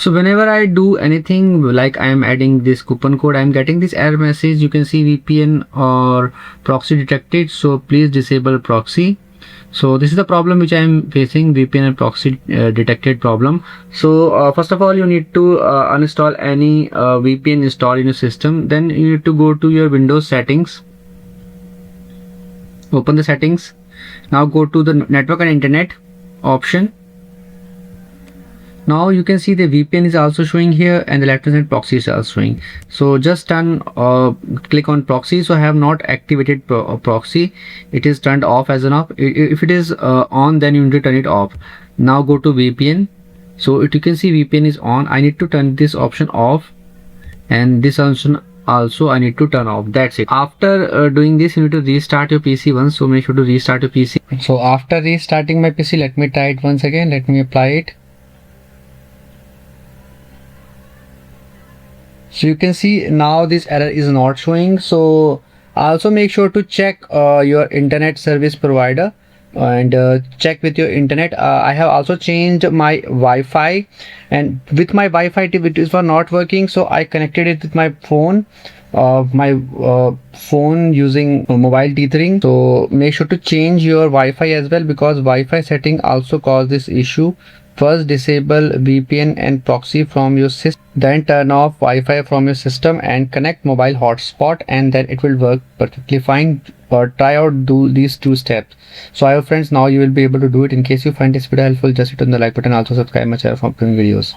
So whenever I do anything, like I am adding this coupon code, I am getting this error message. You can see VPN or proxy detected, so please disable proxy. So this is the problem which I am facing, VPN and proxy detected problem. So first of all, you need to uninstall any VPN installed in your system. Then you need to go to your Windows settings, open the settings. Now go to the network and internet option. Now you can see the VPN is also showing here and the left hand side proxy is also showing. So just click on proxy. So I have not activated proxy. It is turned off as an off. If it is on, then you need to turn it off. Now go to VPN. So you can see VPN is on. I need to turn this option off, and this option also I need to turn off. That's it. After doing this, you need to restart your PC once. So make sure to restart your PC. So after restarting my PC, let me try it once again. Let me apply it. So you can see now this error is not showing. So also make sure to check your internet service provider and check with your internet. I have also changed my Wi-Fi, and with my Wi-Fi it was not working, so I connected it with my phone. Phone using mobile tethering. So make sure to change your Wi-Fi as well, because Wi-Fi setting also cause this issue. First disable VPN and proxy from your system, then turn off Wi-Fi from your system and connect mobile hotspot, and then it will work perfectly fine. Or try out these two steps. So I hope friends, now you will be able to do it. In case you find this video helpful, just hit on the like button, also subscribe my channel for upcoming videos.